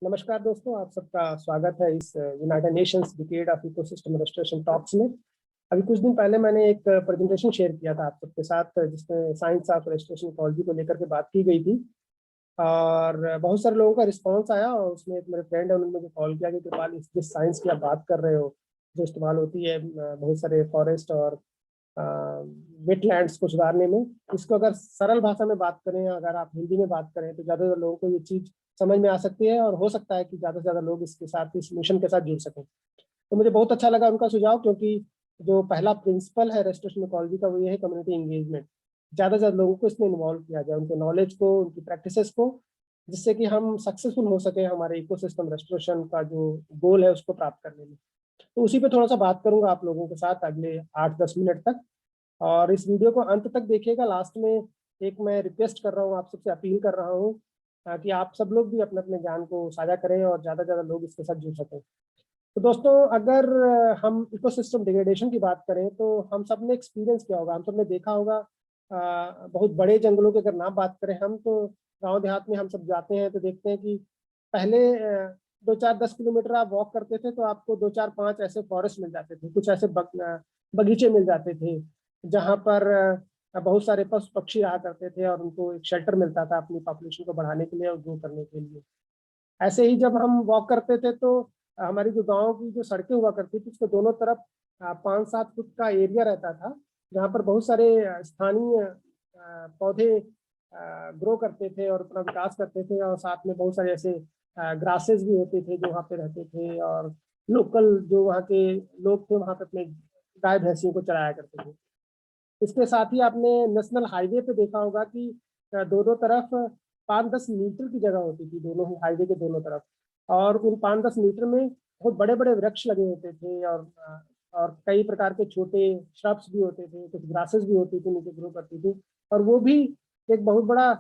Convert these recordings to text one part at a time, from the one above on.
नमस्कार दोस्तों, आप सबका स्वागत है इस United Nations decade of ecosystem restoration talks में। अभी कुछ दिन पहले मैंने एक प्रेजेंटेशन शेयर किया था आप सबके साथ, जिसमें साइंस ऑफ रेस्टोरेशन इकोलॉजी को लेकर के बात की गई थी। और बहुत सारे लोगों का रिस्पांस आया, और उसमें एक मेरे फ्रेंड है, उन्होंने मुझे कॉल किया कि कृपाल, इस जिस साइंस की आप बात कर रहे हो, जो इस्तेमाल होती है बहुत सारे फॉरेस्ट और वेटलैंड्स को सुधारने में, इसको अगर सरल भाषा में बात करें, अगर आप हिंदी में बात करें तो ज़्यादातर लोगों को ये चीज़ समझ में आ सकती है, और हो सकता है कि ज़्यादा से ज़्यादा लोग इसके साथ, इस मिशन के साथ जुड़ सकें। तो मुझे बहुत अच्छा लगा उनका सुझाव, क्योंकि जो पहला प्रिंसिपल है रेस्टोरेशन इकोलॉजी का, वो ये है कम्युनिटी इंगेजमेंट। ज़्यादा से ज़्यादा लोगों को इसमें इन्वॉल्व किया जाए, उनके नॉलेज को, उनकी प्रैक्टिसेस को, जिससे कि हम सक्सेसफुल हो सके हमारे इकोसिस्टम रेस्टोरेशन का जो गोल है उसको प्राप्त करने में। तो उसी पे थोड़ा सा बात करूंगा आप लोगों के साथ अगले 8-10 मिनट तक। और इस वीडियो को अंत तक देखिएगा। लास्ट में एक मैं रिक्वेस्ट कर रहा हूँ, आप सबसे अपील कर रहा हूँ कि आप सब लोग भी अपने अपने ज्ञान को साझा करें और ज़्यादा से ज़्यादा लोग इसके साथ जुड़ सकें। तो दोस्तों, अगर हम इकोसिस्टम डिग्रेडेशन की बात करें तो हम सब ने एक्सपीरियंस किया होगा, हम सब ने देखा होगा। बहुत बड़े जंगलों की अगर ना बात करें हम, तो गांव देहात में हम सब जाते हैं तो देखते हैं कि पहले 2-4-10 किलोमीटर आप वॉक करते थे तो आपको 2-4-5 ऐसे फॉरेस्ट मिल जाते थे, कुछ ऐसे बगीचे मिल जाते थे, जहाँ पर बहुत सारे पशु पक्षी रहा करते थे, और उनको एक शेल्टर मिलता था अपनी पॉपुलेशन को बढ़ाने के लिए और ग्रो करने के लिए। ऐसे ही जब हम वॉक करते थे तो हमारी जो गांव की जो सड़कें हुआ करती थी, उसके दोनों तरफ 5-7 फुट का एरिया रहता था, जहाँ पर बहुत सारे स्थानीय पौधे ग्रो करते थे और अपना विकास करते थे, और साथ में बहुत सारे ऐसे ग्रासेस भी होते थे जो वहाँ पे रहते थे, और लोकल जो वहाँ के लोग थे वहाँ पे अपने गाय भैंसियों को चराया करते थे। इसके साथ ही आपने नेशनल हाईवे पे देखा होगा कि दोनों तरफ 5-10 मीटर की जगह होती थी, दोनों ही हाईवे के दोनों तरफ। और उन 5-10 मीटर में बहुत बड़े बड़े वृक्ष लगे होते थे, और कई प्रकार के छोटे श्रब्स भी होते थे, कुछ ग्रासेस भी होती थी नीचे ग्रो करती थी। और वो भी एक बहुत बड़ा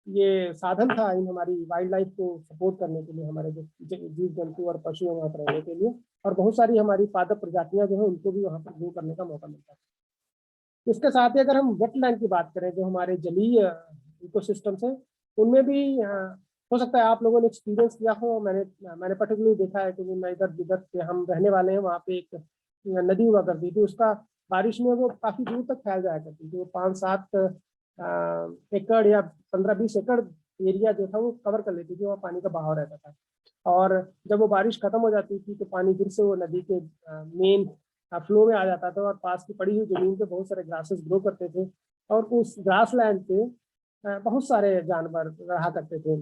ये साधन था इन हमारी वाइल्ड लाइफ को सपोर्ट करने के लिए, हमारे जो जीव जंतु और पशु हैं वहाँ पर रहने के लिए। और बहुत सारी हमारी पादप प्रजातियां जो है उनको भी वहाँ पर ग्रो करने का मौका मिलता है। इसके साथ ही अगर हम वेटलैंड की बात करें, जो हमारे जलीय इकोसिस्टम्स हैं, उनमें भी हो सकता है आप लोगों ने एक्सपीरियंस किया हो। मैंने मैंने पर्टिकुलरली देखा है कि मैं इधर जिधर से हम रहने वाले हैं वहाँ पे एक नदी हुआ करती थी, उसका बारिश में वो काफी दूर तक फैल जाया करती थी। वो 5-7 एकड़ या 15-20 एकड़ एरिया जो था वो कवर कर लेती थी, वहाँ पानी का बहाव रहता था। और जब वो बारिश खत्म हो जाती थी तो पानी फिर से वो नदी के मेन फ्लो में आ जाता था, और पास की पड़ी हुई जमीन पे बहुत सारे ग्रासेस ग्रो करते थे। और उस ग्रास लैंड पे बहुत सारे जानवर रहा करते थे,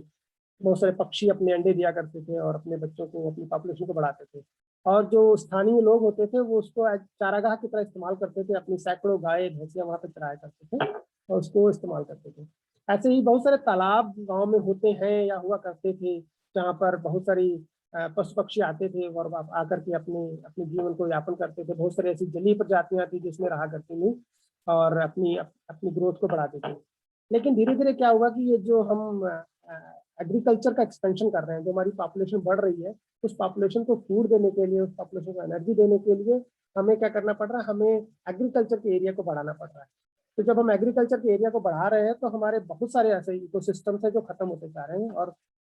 बहुत सारे पक्षी अपने अंडे दिया करते थे और अपने बच्चों को, अपनी पॉपुलेशन को बढ़ाते थे। और जो स्थानीय लोग होते थे वो उसको चारागाह की तरह इस्तेमाल करते थे, अपनी सैकड़ों गाय भैंसियां वहां पर चराया करते थे और उसको इस्तेमाल करते थे। ऐसे ही बहुत सारे तालाब गांव में होते हैं या हुआ करते थे, जहाँ पर बहुत सारी पशु पक्षी आते थे और आकर के अपने अपने जीवन को यापन करते थे। बहुत सारी ऐसी जलीय प्रजातियां थी जिसमें रहा करती थी और अपनी ग्रोथ को बढ़ाते थे। लेकिन धीरे धीरे क्या हुआ कि ये जो हम एग्रीकल्चर का एक्सपेंशन कर रहे हैं, जो हमारी पॉपुलेशन बढ़ रही है, उस पॉपुलेशन को फूड देने के लिए, उस पॉपुलेशन को एनर्जी देने के लिए हमें क्या करना पड़ रहा है, हमें एग्रीकल्चर के एरिया को बढ़ाना पड़ रहा है। तो जब हम एग्रीकल्चर के एरिया को बढ़ा रहे हैं तो हमारे बहुत सारे ऐसे इकोसिस्टम्स हैं जो खत्म होते जा रहे हैं और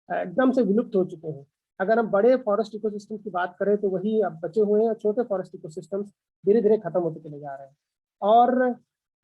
एकदम से विलुप्त हो चुके हैं। अगर हम बड़े फॉरेस्ट इकोसिस्टम की बात करें तो वही अब बचे हुए हैं, छोटे फॉरेस्ट इकोसिस्टम्स धीरे धीरे खत्म होते चले जा रहे हैं। और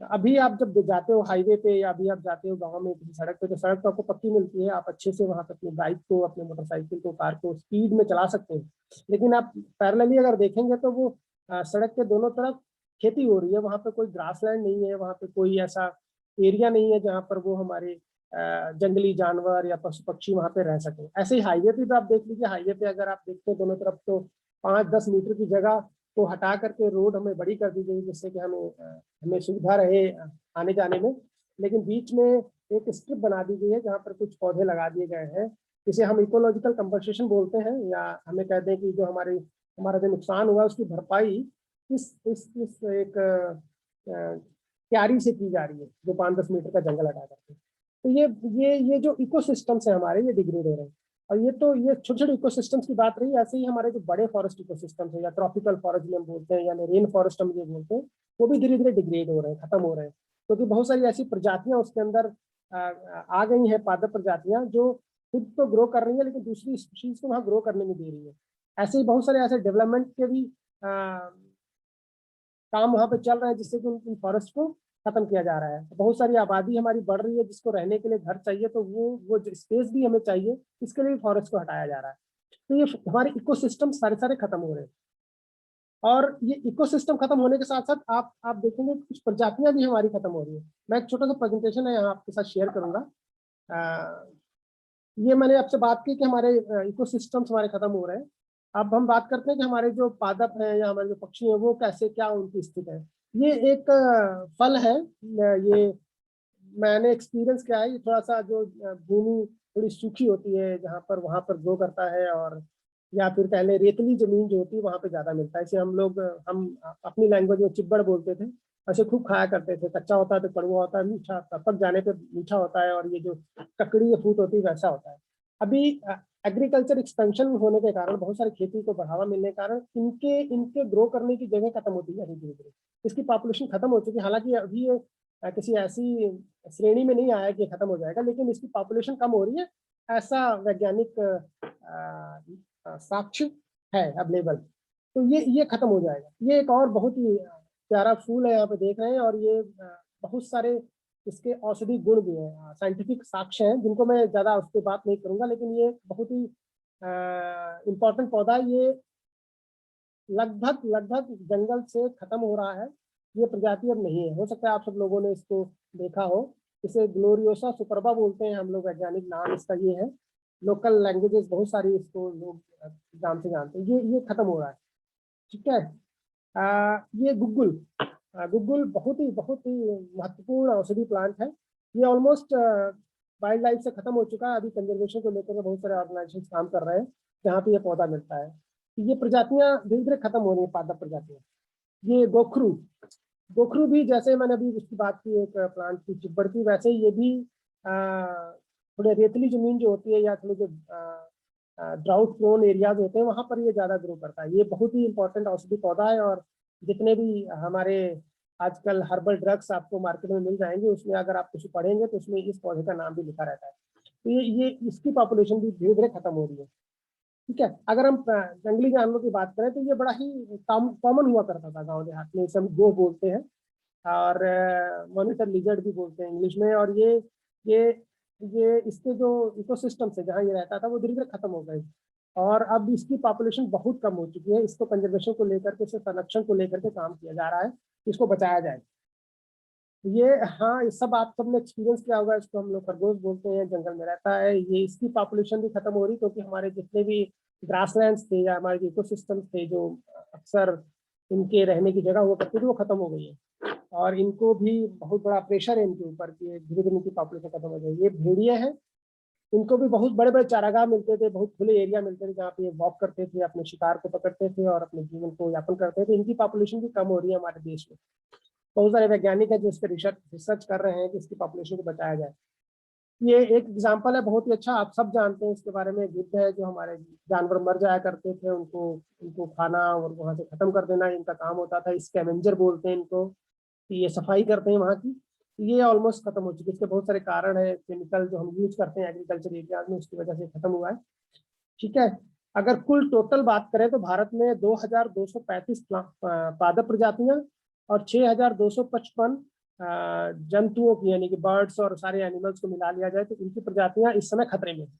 अभी आप जब जाते हो हाईवे पे, या अभी आप जाते हो गांव में किसी सड़क पे, तो सड़क तो आपको पक्की मिलती है, आप अच्छे से वहां पे अपनी बाइक को, अपने मोटरसाइकिल को, कार को स्पीड में चला सकते हैं। लेकिन आप पैरेलली अगर देखेंगे तो वो सड़क के दोनों तरफ खेती हो रही है, वहां पे कोई ग्रासलैंड नहीं है, वहां पे कोई ऐसा एरिया नहीं है जहाँ पर वो हमारे जंगली जानवर या पशु पक्षी वहां पे रह सके। ऐसे ही हाईवे पे भी आप देख लीजिए, हाईवे पे अगर आप देखते हो दोनों तरफ तो 5-10 मीटर की जगह को हटा करके रोड हमें बड़ी कर दी गई, जिससे कि हमें सुविधा रहे आने जाने में। लेकिन बीच में एक स्ट्रिप बना दी गई है जहाँ पर कुछ पौधे लगा दिए गए हैं, जिसे हम इकोलॉजिकल कंपनसेशन बोलते हैं, या हमें कहते हैं कि जो हमारा जो नुकसान हुआ उसकी भरपाई इस एक क्यारी से की जा रही है, जो 5-10 मीटर का जंगल हटा करके। तो ये जो इकोसिस्टम्स है हमारे, ये डिग्रेड हो रहे हैं। और ये छोटे छोटे इकोसिस्टम्स की बात रही। ऐसे ही हमारे जो बड़े फॉरेस्ट इकोसिस्टम्स है, या ट्रॉपिकल फॉरेस्ट हम बोलते हैं, या रेन फॉरेस्ट हम जो बोलते हैं, वो भी धीरे धीरे डिग्रेड हो रहे हैं, खत्म हो रहे हैं। क्योंकि बहुत सारी ऐसी प्रजातियां उसके अंदर आ गई हैं, पादप प्रजातियां, जो खुद तो ग्रो कर रही है लेकिन दूसरी स्पीशीज को वहाँ ग्रो करने में दे रही है। ऐसे ही बहुत सारे ऐसे डेवलपमेंट के भी काम वहाँ पे चल रहे हैं जिससे कि उन फॉरेस्ट को खत्म किया जा रहा है। बहुत सारी आबादी हमारी बढ़ रही है जिसको रहने के लिए घर चाहिए, तो वो स्पेस भी हमें चाहिए, इसके लिए भी फॉरेस्ट को हटाया जा रहा है। तो ये हमारे इकोसिस्टम सारे खत्म हो रहे हैं। और ये इकोसिस्टम खत्म होने के साथ साथ आप देखेंगे कुछ प्रजातियां भी हमारी खत्म हो रही है। मैं एक छोटा सा प्रेजेंटेशन है यहाँ आपके साथ शेयर करूंगा। ये मैंने आपसे बात की कि हमारे इकोसिस्टम्स हमारे खत्म हो रहे हैं। अब हम बात करते हैं कि हमारे जो पादप हैं या हमारे जो पक्षी हैं वो कैसे, क्या उनकी स्थिति है। ये एक फल है, ये मैंने एक्सपीरियंस किया है। ये थोड़ा सा जो भूमि थोड़ी सूखी होती है जहाँ पर, वहाँ पर ग्रो करता है, और या फिर पहले रेतली जमीन जो होती है वहाँ पे ज्यादा मिलता है। इसे हम अपनी लैंग्वेज में चिब्बड़ बोलते थे। ऐसे खूब खाया करते थे। कच्चा होता है तो कड़वा होता है, मीठा पक जाने पे मीठा होता है, और ये जो ककड़ी या फूट होती है वैसा होता है। अभी एग्रीकल्चर एक्सपेंशन होने के कारण, बहुत सारी खेती को बढ़ावा मिलने के कारण इनके इनके ग्रो करने की जगह खत्म होती है धीरे धीरे। इसकी पॉपुलेशन खत्म हो चुकी है। हालांकि अभी ये किसी ऐसी श्रेणी में नहीं आया कि खत्म हो जाएगा, लेकिन इसकी पॉपुलेशन कम हो रही है, ऐसा वैज्ञानिक साक्ष्य है अवेलेबल। तो ये खत्म हो जाएगा। ये एक और बहुत ही प्यारा फूल है, यहाँ पे देख रहे हैं, और ये बहुत सारे इसके औषधि गुण भी हैं, साइंटिफिक साक्ष्य हैं जिनको मैं ज्यादा उस पर बात नहीं करूंगा। लेकिन ये बहुत ही इम्पोर्टेंट पौधा है। ये लगभग लगभग जंगल से खत्म हो रहा है। ये प्रजाति अब नहीं है। हो सकता है आप सब लोगों ने इसको देखा हो। इसे ग्लोरियोसा सुपरबा बोलते हैं हम लोग, वैज्ञानिक नाम इसका ये है। लोकल लैंग्वेजेस बहुत सारी इसको लोग जानते हैं। ये खत्म हो रहा है। ठीक है। ये गुग्गुल, गुग्गुल बहुत ही महत्वपूर्ण औषधि प्लांट है। ये ऑलमोस्ट वाइल्ड लाइफ से खत्म हो चुका है। अभी कंजर्वेशन को लेकर बहुत सारे ऑर्गेनाइजेशन काम कर रहे हैं जहाँ पे ये पौधा मिलता है। ये प्रजातियां धीरे धीरे खत्म हो रही है, पादप प्रजातियां। ये गोखरू, गोखरू भी जैसे मैंने अभी उसकी बात की एक प्लांट की चिब्बड़ की, वैसे ये भी थोड़े रेतली जमीन जो होती है या थोड़े जो ड्राउट प्रोन एरियाज होते हैं वहां पर ये ज्यादा ग्रो करता है। ये बहुत ही इंपॉर्टेंट औषधि पौधा है, और जितने भी हमारे आजकल हर्बल ड्रग्स आपको मार्केट में मिल जाएंगे उसमें अगर आप कुछ पढ़ेंगे तो उसमें इस पौधे का नाम भी लिखा रहता है। तो ये इसकी पॉपुलेशन भी धीरे धीरे खत्म हो रही है। ठीक है। अगर हम जंगली जानवरों की बात करें तो ये बड़ा ही कॉमन हुआ करता था गाँव देहात में। इसे हम गो बोलते हैं, और मॉनिटर लिजर्ड भी बोलते हैं इंग्लिश में। और ये ये इसके जो इकोसिस्टम से जहाँ ये रहता था वो धीरे धीरे खत्म हो गए, और अब इसकी पॉपुलेशन बहुत कम हो चुकी है। इसको कंजर्वेशन को लेकर के, इसके संरक्षण को लेकर के काम किया जा रहा है, इसको बचाया जाए। ये, हाँ, ये सब आप सबने एक्सपीरियंस किया होगा। इसको हम लोग खरगोश बोलते हैं, जंगल में रहता है ये। इसकी पॉपुलेशन भी खत्म हो रही क्योंकि हमारे जितने भी ग्रासलैंड्स थे या हमारे इकोसिस्टम थे जो अक्सर इनके रहने की जगह हुआ करती थी वो खत्म हो गई है, और इनको भी बहुत बड़ा प्रेशर है इनके ऊपर कि धीरे धीरे इनकी पॉपुलेशन खत्म हो जाएगी। ये भेड़िए हैं, इनको भी बहुत बड़े बड़े चारागाह मिलते थे, बहुत खुले एरिया मिलते थे जहाँ पे ये वॉक करते थे, अपने शिकार को पकड़ते थे और अपने जीवन को यापन करते थे। इनकी पॉपुलेशन भी कम हो रही है हमारे देश में। बहुत सारे वैज्ञानिक हैं जो इस पर रिसर्च कर रहे हैं कि इसकी पॉपुलेशन को बचाया जाए। ये एक एग्जाम्पल है बहुत ही अच्छा, आप सब जानते हैं इसके बारे में। गिद्ध है जो हमारे जानवर मर जाया करते थे उनको उनको खाना और वहां से खत्म कर देना इनका काम होता था। स्कैवेंजर बोलते हैं इनको। ये सफाई करते हैं वहाँ की। ये ऑलमोस्ट खत्म हो चुकी है। इसके बहुत सारे कारण है, केमिकल जो हम यूज करते हैं एग्रीकल्चर एरियाज में उसकी वजह से खत्म हुआ है। ठीक है। अगर कुल टोटल बात करें तो भारत में 2235 पादप प्रजातियां और 6255 जंतुओं की, यानी कि बर्ड्स और सारे एनिमल्स को मिला लिया जाए तो इनकी प्रजातियां इस समय खतरे में हैं।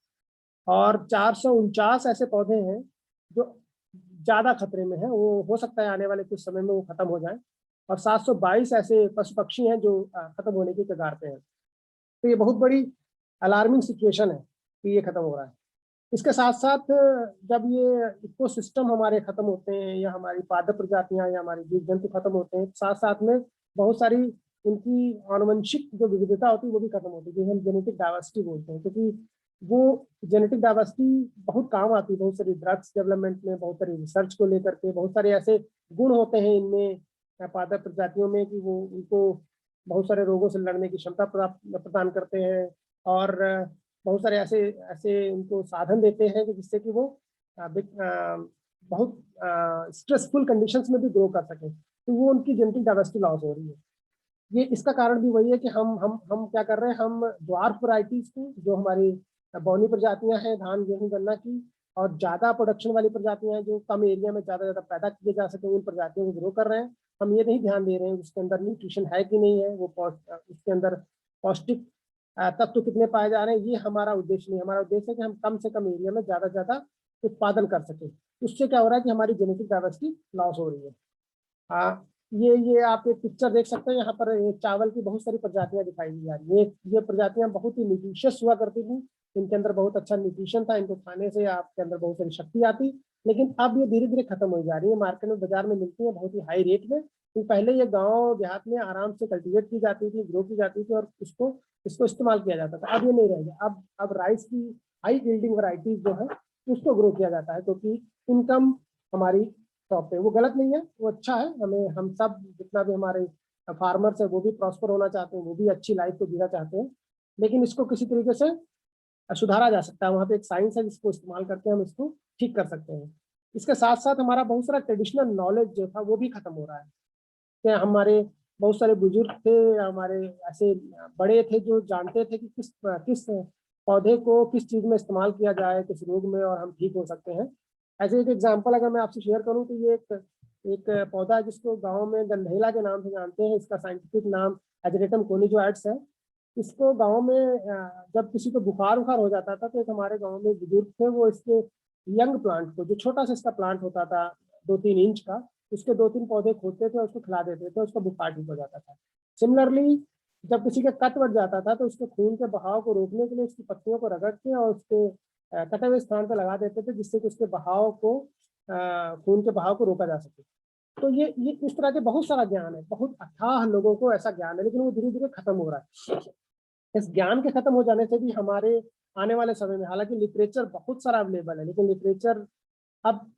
और 449 ऐसे पौधे हैं जो ज्यादा खतरे में हैं, वो हो सकता है आने वाले कुछ समय में वो खत्म हो जाए। और 722 ऐसे पशु पक्षी हैं जो खत्म होने की कगार पे हैं। तो ये बहुत बड़ी अलार्मिंग सिचुएशन है कि ये खत्म हो रहा है। इसके साथ साथ जब ये इकोसिस्टम हमारे खत्म होते हैं या हमारी पादप प्रजातियां या हमारे जीव जंतु खत्म होते हैं, साथ साथ में बहुत सारी उनकी आनुवंशिक जो विविधता होती है वो भी खत्म होती है, जिसे हम जेनेटिक डाइवर्सिटी बोलते हैं। क्योंकि वो जेनेटिक डाइवर्सिटी बहुत काम आती है बहुत सारी ड्रग्स डेवलपमेंट में, बहुत सारी रिसर्च को लेकर के। बहुत सारे ऐसे गुण होते हैं इनमें पादप प्रजातियों में कि वो उनको बहुत सारे रोगों से लड़ने की क्षमता प्रदान करते हैं, और बहुत सारे ऐसे ऐसे उनको साधन देते हैं कि जिससे कि वो बहुत स्ट्रेसफुल कंडीशंस में भी ग्रो कर सकें। तो वो उनकी जेनेटिक डाइवर्सिटी लॉस हो रही है। ये इसका कारण भी वही है कि हम क्या कर रहे हैं, हम ड्वार्फ वैरायटीज को, जो हमारी बौनी प्रजातियां हैं धान गेहूं गन्ना की, और ज्यादा प्रोडक्शन वाली प्रजातियां हैं जो कम एरिया में ज्यादा पैदा किए जा सके, उन प्रजातियों को ग्रो कर रहे हैं। हम ये नहीं ध्यान दे रहे हैं उसके अंदर न्यूट्रिशन है कि नहीं है, वो उसके अंदर पौष्टिक तत्व कितने पाए जा रहे हैं, ये हमारा उद्देश्य नहीं। हमारा उद्देश्य है कि हम कम से कम एरिया में ज्यादा से ज्यादा उत्पादन कर सके। उससे क्या हो रहा है कि हमारी जेनेटिक डाइवर्सिटी लॉस हो रही है। हाँ, ये आप एक पिक्चर देख सकते हैं, यहाँ पर चावल की बहुत सारी प्रजातियां दिखाई दी जा रही है। ये प्रजातियां बहुत ही न्यूट्रिशियस हुआ करती थी, इनके अंदर बहुत अच्छा न्यूट्रिशन था, इनको खाने से आपके अंदर बहुत सारी शक्ति आती। लेकिन अब ये धीरे धीरे खत्म हो जा रही है। मार्केट में बाजार में मिलती है बहुत ही हाई रेट में। तो पहले ये गाँव देहात में आराम से कल्टीवेट की जाती थी, ग्रो की जाती थी, और इसको इस्तेमाल किया जाता था। अब ये नहीं रहेगा। अब राइस की हाई यील्डिंग वैरायटीज जो है उसको ग्रो किया जाता है, क्योंकि इनकम हमारी टॉप पे। वो गलत नहीं है, वो अच्छा है। हम सब जितना भी हमारे फार्मर्स है वो भी प्रॉस्पर होना चाहते हैं, वो भी अच्छी लाइफ को जीना चाहते हैं। लेकिन इसको किसी तरीके से सुधारा जा सकता है। वहाँ पे एक साइंस है जिसको इस्तेमाल करके हम इसको ठीक कर सकते हैं। इसके साथ साथ हमारा बहुत सारा ट्रेडिशनल नॉलेज जो था वो भी खत्म हो रहा है। कि हमारे बहुत सारे बुजुर्ग थे, हमारे ऐसे बड़े थे जो जानते थे कि किस किस पौधे को किस चीज में इस्तेमाल किया जाए किस रोग में, और हम ठीक हो सकते हैं। ऐसे एक एग्जांपल अगर मैं आपसे शेयर करूं तो ये एक पौधा है जिसको गांव में गंधेला के नाम से जानते हैं। इसका साइंटिफिक नाम एजरेटम कोनिजोइड्स है। इसको गांव में जब किसी को बुखार उखार हो जाता था तो एक हमारे गांव में बुजुर्ग थे, वो इसके यंग प्लांट को, जो छोटा सा इसका प्लांट होता था 2-3 इंच का, उसके 2-3 पौधे खोदते थे, उसको खिला देते थे, उसका बुखार ठीक हो जाता था। सिमिलरली जब किसी का कट बढ़ जाता था तो उसके खून के बहाव को रोकने के लिए उसकी पत्तियों को रगड़ के और उसके कटे हुए स्थान पर लगा देते थे, जिससे कि उसके बहाव को खून के बहाव को रोका जा सके। तो ये इस तरह के बहुत सारा ज्ञान है, बहुत अथाह लोगों को ऐसा ज्ञान है, लेकिन वो धीरे धीरे खत्म हो रहा है। इस ज्ञान के खत्म हो जाने से भी हमारे आने वाले समय में, हालांकि लिटरेचर बहुत सारा अवेलेबल है, लेकिन लिटरेचर अब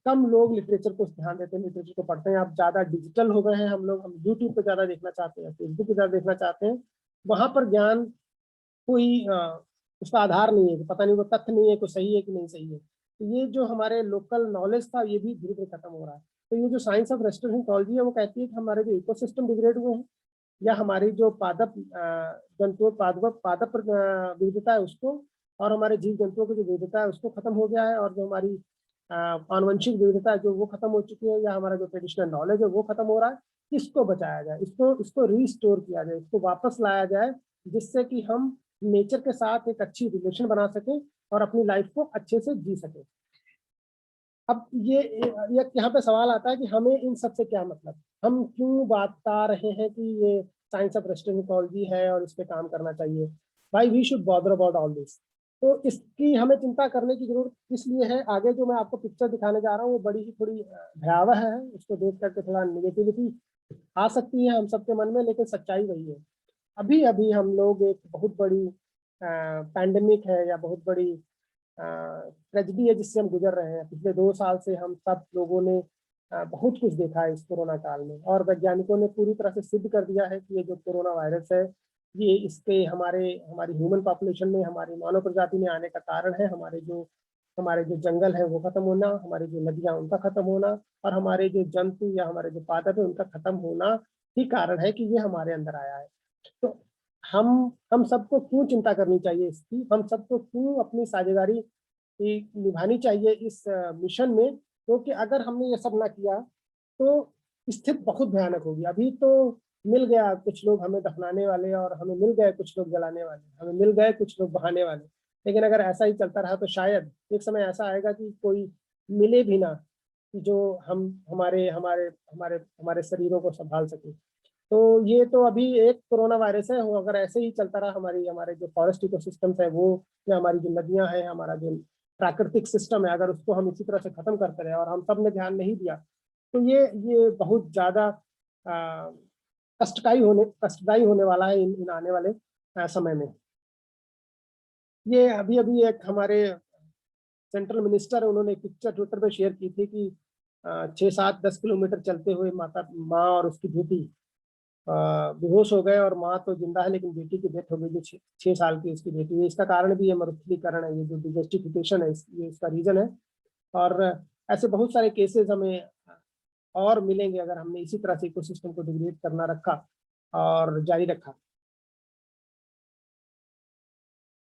कम लोग लिटरेचर को ध्यान देते हैं, लिटरेचर को पढ़ते हैं। अब ज्यादा डिजिटल हो गए हैं हम लोग, हम यूट्यूब पे ज्यादा देखना चाहते हैं, फेसबुक पे ज्यादा देखना चाहते हैं। वहां पर ज्ञान कोई उसका आधार नहीं है, पता नहीं वो तथ्य नहीं है, कोई सही है कि नहीं सही है। तो ये जो हमारे लोकल नॉलेज था ये भी धीरे धीरे खत्म हो रहा है। तो ये जो साइंस ऑफ रेस्टोरेशन इकोलॉजी है वो कहती है कि हमारे जो इकोसिस्टम डिग्रेड हुए हैं, या हमारी जो पादप जंतु पादप विविधता है उसको, और हमारे जीव जंतुओं की जो विविधता है उसको खत्म हो गया है, और जो हमारी आनुवंशिक विविधता है जो वो खत्म हो चुकी है, या हमारा जो ट्रेडिशनल नॉलेज है वो खत्म हो रहा है। इसको बचाया जाए, इसको रिस्टोर किया जाए, इसको वापस लाया जाए, जिससे कि हम नेचर के साथ एक अच्छी रिलेशन बना सकें और अपनी लाइफ को अच्छे से जी सकें। अब ये यहाँ पे सवाल आता है कि हमें इन सब से क्या मतलब, हम क्यों बता रहे हैं कि ये साइंस ऑफ रेस्टोरेंट इकोलॉजी है और इस पे काम करना चाहिए। भाई we should bother about all this. तो इसकी हमें चिंता करने की जरूरत इसलिए है, आगे जो मैं आपको पिक्चर दिखाने जा रहा हूँ वो बड़ी ही थोड़ी भयावह है, उसको देख करके थोड़ा निगेटिविटी आ सकती है हम सबके मन में, लेकिन सच्चाई वही है। अभी अभी हम लोग एक बहुत बड़ी पैंडेमिक है या बहुत बड़ी ट्रेजिडी है जिससे हम गुजर रहे हैं। पिछले 2 साल से हम सब लोगों ने बहुत कुछ देखा है इस कोरोना काल में, और वैज्ञानिकों ने पूरी तरह से सिद्ध कर दिया है कि ये जो कोरोना वायरस है ये इसके हमारी ह्यूमन पॉपुलेशन में, हमारी मानव प्रजाति में आने का कारण है हमारे जो जंगल है वो खत्म होना, हमारी जो नदियां उनका खत्म होना, और हमारे जो जंतु या हमारे जो पादप है उनका खत्म होना ही कारण है कि ये हमारे अंदर आया है। तो हम हम सबको क्यों चिंता करनी चाहिए इसकी, हम सबको क्यों अपनी साझेदारी निभानी चाहिए इस मिशन में, क्योंकि अगर हमने ये सब ना किया तो स्थिति बहुत भयानक होगी। अभी तो मिल गया कुछ लोग हमें दफनाने वाले, और हमें मिल गए कुछ लोग जलाने वाले, हमें मिल गए कुछ लोग बहाने वाले। लेकिन अगर ऐसा ही चलता रहा तो शायद एक समय ऐसा आएगा कि कोई मिले भी ना कि जो हम हमारे हमारे हमारे हमारे शरीरों को संभाल सके। तो ये तो अभी एक कोरोना वायरस है, वो अगर ऐसे ही चलता रहा, हमारे जो फॉरेस्ट इकोसिस्टम्स है वो, या हमारी जो नदियां हैं, हमारा जो प्राकृतिक सिस्टम है, अगर उसको हम इसी तरह से खत्म करते रहे और हम सब ने ध्यान नहीं दिया, तो ये बहुत ज्यादा कष्टदायी होने वाला है इन आने वाले समय में। ये अभी अभी एक हमारे सेंट्रल मिनिस्टर, उन्होंने एक पिक्चर ट्विटर पे शेयर की थी कि 6-7-10 किलोमीटर चलते हुए माँ और उसकी बेटी बेहोश हो गए, और माँ तो जिंदा है लेकिन बेटी की डेथ हो गई, जो 6 साल की उसकी बेटी है। इसका कारण भी ये मरुस्थलीकरण है, ये जो डिजर्टिफिकेशन है, ये इसका रीजन है। और ऐसे बहुत सारे केसेस हमें और मिलेंगे अगर हमने इसी तरह से इकोसिस्टम को डिग्रेड करना रखा और जारी रखा।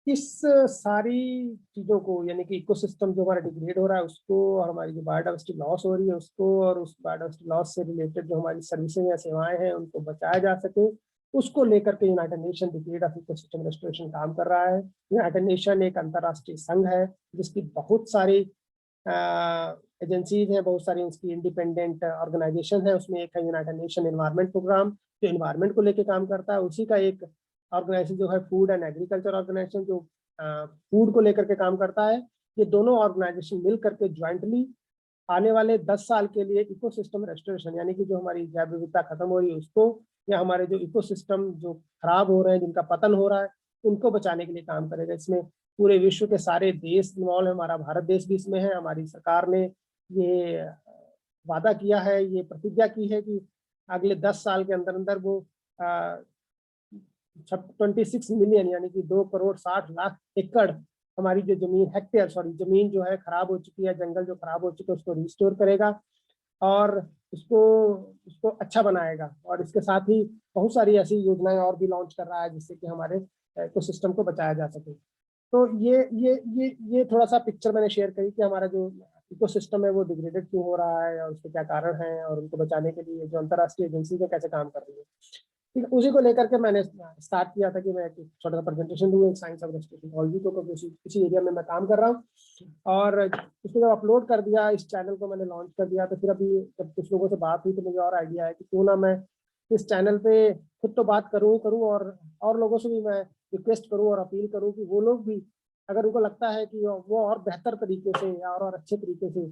इस सारी चीजों को, यानी कि इकोसिस्टम जो हमारा डिग्रेड हो रहा है उसको, और हमारी जो बायोडाइवर्सिटी लॉस हो रही है उसको, और उस बायोडाइवर्सिटी लॉस से रिलेटेड जो हमारी सर्विसेज या सेवाएं हैं उनको बचाया जा सके, उसको लेकर के United nation declaration of ecosystem restoration काम कर रहा है। यूनाइटेड नेशन एक अंतर्राष्ट्रीय संघ है जिसकी बहुत सारी एजेंसीज हैं, बहुत सारी उसकी इंडिपेंडेंट ऑर्गेनाइजेशन है। उसमें एक है यूनाइटेड नेशन एनवायरनमेंट प्रोग्राम जो एनवायरनमेंट को लेकर काम करता है। उसी का एक ऑर्गेनाइजेशन जो है फूड एंड एग्रीकल्चर ऑर्गेनाइजेशन जो फूड को लेकर के काम करता है। ये दोनों ऑर्गेनाइजेशन मिल करके ज्वाइंटली आने वाले 10 साल के लिए इकोसिस्टम रेस्टोरेशन, यानी कि जो हमारी जैव विविधता खत्म हो रही है उसको, या हमारे जो इकोसिस्टम जो खराब हो रहे हैं, जिनका पतन हो रहा है, उनको बचाने के लिए काम करेगा। इसमें पूरे विश्व के सारे देश इन्वॉल्व है, हमारा भारत देश भी इसमें है। हमारी सरकार ने ये वादा किया है, ये प्रतिज्ञा की है कि अगले 10 साल के अंदर अंदर वो 26 मिलियन यानी कि 2,60,00,000 एकड़ हमारी जो जमीन जमीन जो है खराब हो चुकी है, जंगल जो खराब हो चुके हैं उसको रिस्टोर करेगा और उसको अच्छा बनाएगा। और इसके साथ ही बहुत सारी ऐसी योजनाएं और भी लॉन्च कर रहा है जिससे कि हमारे इकोसिस्टम को बचाया जा सके। तो ये थोड़ा सा पिक्चर मैंने शेयर करी कि हमारा जो इकोसिस्टम है वो डिग्रेडेड क्यों हो रहा है और उसके क्या कारण हैं, और उनको बचाने के लिए जो अंतर्राष्ट्रीय एजेंसी है कैसे काम कर रही है। ठीक है, उसी को लेकर के मैंने स्टार्ट किया था कि मैं एक छोटा सा प्रेजेंटेशन दूँ साइंस ऑफ रेस्पिरेटरी को, किसी एरिया में मैं काम कर रहा हूँ। और उसको जब अपलोड कर दिया, इस चैनल को मैंने लॉन्च कर दिया, तो फिर अभी जब कुछ लोगों से बात हुई तो मुझे और आइडिया है कि क्यों ना मैं इस चैनल पे खुद तो बात करूँ और लोगों से भी मैं रिक्वेस्ट करूँ और अपील करूँ कि वो लोग भी, अगर उनको लगता है कि वो और बेहतर तरीके से और अच्छे तरीके से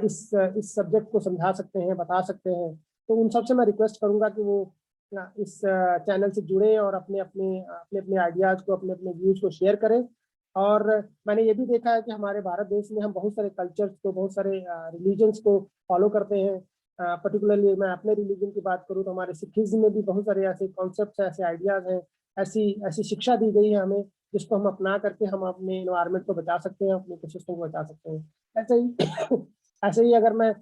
इस सब्जेक्ट को समझा सकते हैं, बता सकते हैं, तो उन सबसे मैं रिक्वेस्ट करूंगा कि वो इस चैनल से जुड़े और अपने अपने आइडियाज को, अपने अपने व्यूज को शेयर करें। और मैंने ये भी देखा है कि हमारे भारत देश में हम बहुत सारे कल्चर्स को, बहुत सारे रिलीजन्स को फॉलो करते हैं। पर्टिकुलरली मैं अपने रिलीजन की बात करूँ तो हमारे सिखिज्म में भी बहुत सारे ऐसे कॉन्सेप्ट, ऐसे आइडियाज हैं, ऐसी शिक्षा दी गई है हमें, जिसको हम अपना करके हम अपने एनवायरनमेंट को बचा सकते हैं, अपने इकोसिस्टम को बचा सकते हैं। ऐसे ही अगर मैं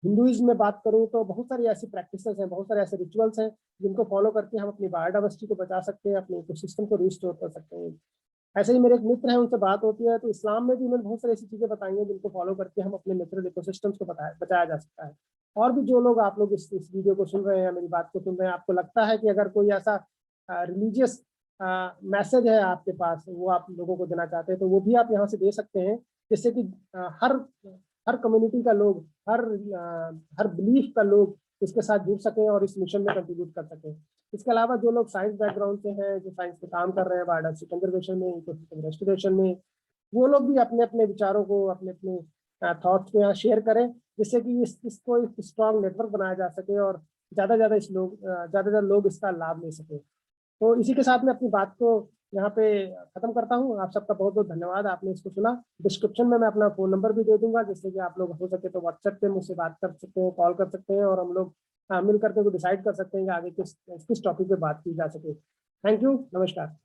हिंदुइज्म में बात करूं तो बहुत सारी ऐसी प्रैक्टिसेस हैं, बहुत सारे ऐसे रिचुअल्स हैं जिनको फॉलो करके हम अपनी बायोडाइवर्सिटी को बचा सकते हैं, अपने इकोसिस्टम को रिस्टोर कर सकते हैं। ऐसे ही मेरे एक मित्र हैं, उनसे बात होती है तो इस्लाम में भी उन्होंने बहुत सारी ऐसी चीजें बताई हैं जिनको फॉलो करके हम अपने नेचुरल इकोसिस्टम्स को बचाया जा सकता है। और भी जो लोग, आप लोग इस वीडियो को सुन रहे हैं या मेरी बात को सुन रहे हैं, आपको लगता है कि अगर कोई ऐसा रिलीजियस मैसेज है आपके पास, वो आप लोगों को देना चाहते हैं, तो वो भी आप यहाँ से दे सकते हैं, जिससे कि हर कम्युनिटी का लोग, हर बिलीफ का लोग इसके साथ जुड़ सकें और इस मिशन में कंट्रीब्यूट कर सकें। इसके अलावा जो लोग साइंस बैकग्राउंड से हैं, जो साइंस पे काम कर रहे हैं, बायोडाइवर्सिटी कंजर्वेशन में, इकोसिस्टम रेस्टोरेशन में, वो लोग भी अपने अपने विचारों को, अपने अपने थॉट्स को यहाँ शेयर करें, जिससे कि इसको एक स्ट्रॉन्ग नेटवर्क बनाया जा सके और ज़्यादा लोग इसका लाभ ले सके। तो इसी के साथ मैं अपनी बात को यहाँ पे खत्म करता हूँ। आप सबका बहुत बहुत धन्यवाद, आपने इसको सुना। डिस्क्रिप्शन में मैं अपना फ़ोन नंबर भी दे दूंगा, जिससे कि आप लोग हो सके तो व्हाट्सएप पे मुझसे बात कर सकते हैं, कॉल कर सकते हैं, और हम लोग मिल करके डिसाइड कर सकते हैं कि आगे किस टॉपिक पे बात की जा सके। थैंक यू, नमस्कार।